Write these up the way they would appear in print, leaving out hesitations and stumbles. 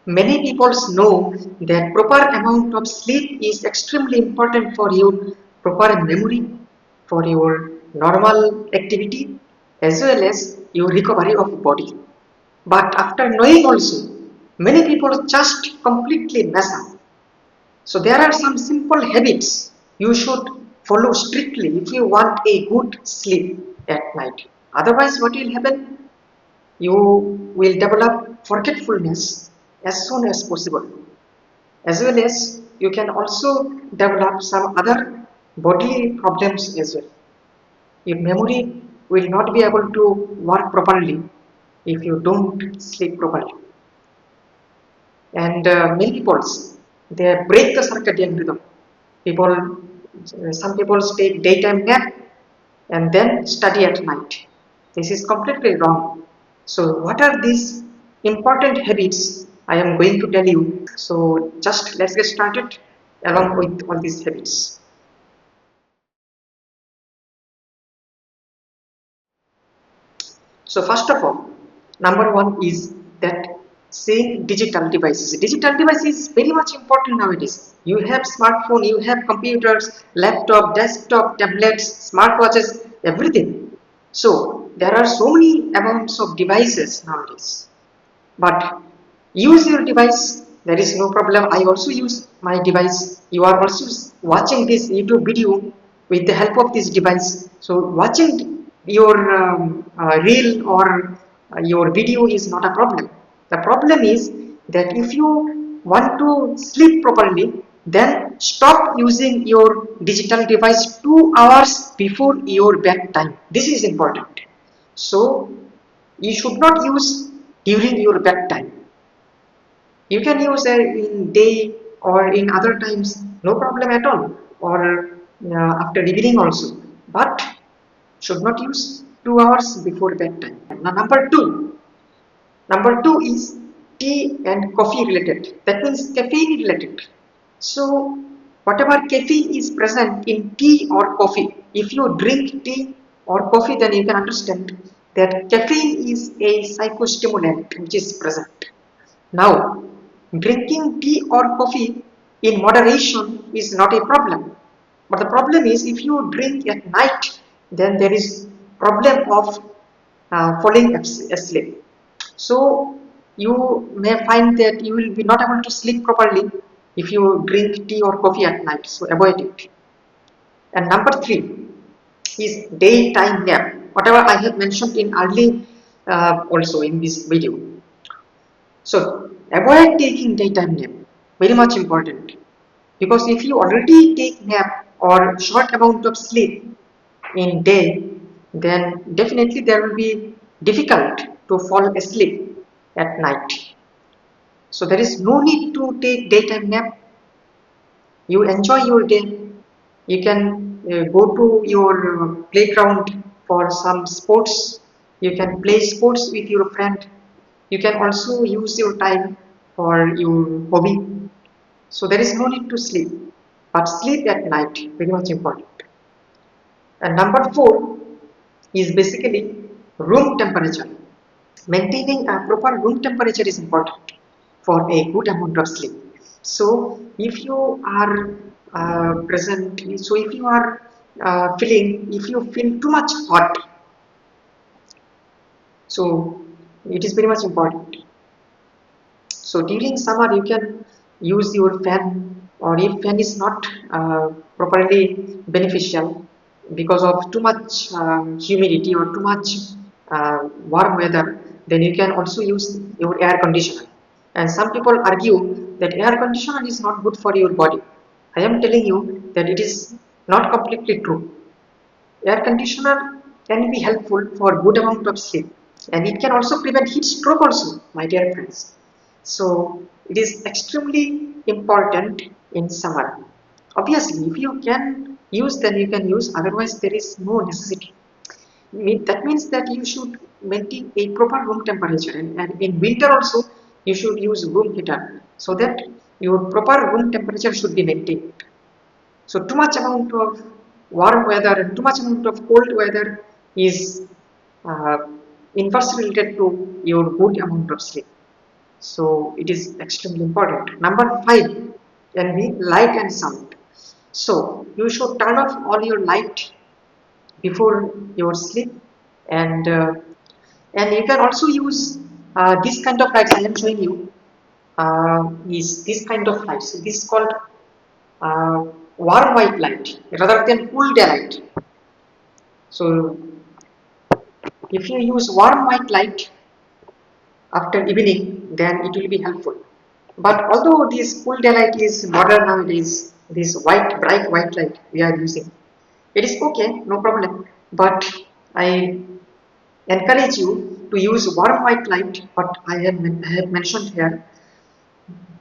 Many people know that proper amount of sleep is extremely important for your proper memory, for your normal activity, as well as your recovery of body. But after knowing also, many people just completely mess up. So there are some simple habits you should follow strictly if you want a good sleep at night. Otherwise, what will happen? You will develop forgetfulness as soon as possible, as well as you can also develop some other bodily problems as well. Your memory will not be able to work properly if you don't sleep properly. And many people, they break the circadian rhythm. People, some people take daytime nap and then study at night. This is completely wrong. So what are these important habits I am going to tell you? So just let's get started along with all these habits. So first of all, number one is that seeing digital devices. Digital devices is very much important nowadays. You have smartphone, you have computers, laptop, desktop, tablets, smartwatches, everything. So there are so many amounts of devices nowadays. But use your device, there is no problem. I also use my device. You are also watching this YouTube video with the help of this device. So watching your reel or your video is not a problem. The problem is that if you want to sleep properly, then stop using your digital device 2 hours before your bedtime. This is important. So you should not use during your bedtime. You can use it in day or in other times, no problem at all, or after evening also. But should not use 2 hours before bedtime. Now number two is tea and coffee related. That means caffeine related. So whatever caffeine is present in tea or coffee, if you drink tea or coffee, then you can understand that caffeine is a psychostimulant which is present. Now, drinking tea or coffee in moderation is not a problem. But the problem is if you drink at night, then there is problem of falling asleep. So you may find that you will be not able to sleep properly if you drink tea or coffee at night. So avoid it. And number three is daytime nap. Whatever I have mentioned in early also in this video. So avoid taking daytime nap, very much important, because if you already take nap or short amount of sleep in day, then definitely there will be difficult to fall asleep at night. So there is no need to take daytime nap. You enjoy your day. You can go to your playground for some sports. You can play sports with your friend. You can also use your time for your hobby. So there is no need to sleep. But sleep at night, very much important. And number four is basically room temperature. Maintaining a proper room temperature is important for a good amount of sleep. So if you are if you are if you feel too much hot, so it is very much important. So during summer you can use your fan, or if fan is not properly beneficial because of too much humidity or too much warm weather, then you can also use your air conditioner. And some people argue that air conditioner is not good for your body. I am telling you that it is not completely true. Air conditioner can be helpful for good amount of sleep, and it can also prevent heat stroke also, my dear friends. So it is extremely important in summer. Obviously, if you can use, then you can use, otherwise there is no necessity. That means that you should maintain a proper room temperature, and in winter also you should use room heater so that your proper room temperature should be maintained. So too much amount of warm weather and too much amount of cold weather is uh, inversely related to your good amount of sleep. So it is extremely important. Number 5 can be light and sound. So you should turn off all your light before your sleep, and you can also use this kind of lights I am showing you. Is this kind of lights. This is called uh, warm white light rather than cool daylight. So if you use warm white light after evening, then it will be helpful. But although this cool daylight is modern nowadays, this white, bright white light we are using, it is okay, no problem. But I encourage you to use warm white light, what I have mentioned here,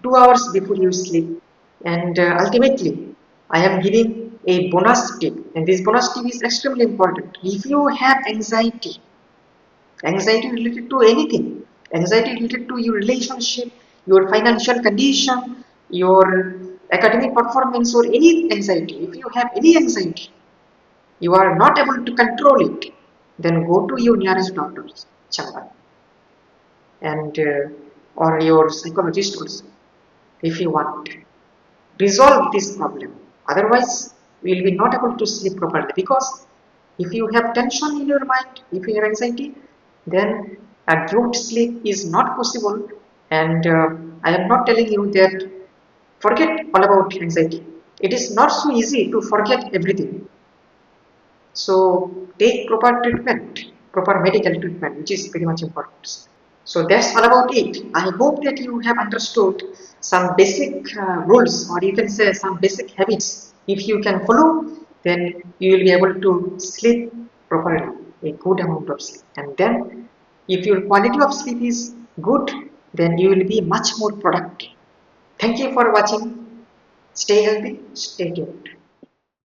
2 hours before you sleep. And ultimately, I am giving a bonus tip, and this bonus tip is extremely important. If you have anxiety related to anything, anxiety related to your relationship, your financial condition, your academic performance, or any anxiety, if you have any anxiety, you are not able to control it, then go to your nearest doctor's chamber and or your psychologist also, if you want. Resolve this problem. Otherwise, we will be not able to sleep properly, because if you have tension in your mind, if you have anxiety, then a good sleep is not possible. And I am not telling you that forget all about anxiety. It is not so easy to forget everything. So take proper treatment, proper medical treatment, which is very much important. So that's all about it. I hope that you have understood some basic rules, or you can say some basic habits. If you can follow, then you will be able to sleep properly, a good amount of sleep. And then if your quality of sleep is good, then you will be much more productive. Thank you for watching. Stay healthy, stay tuned.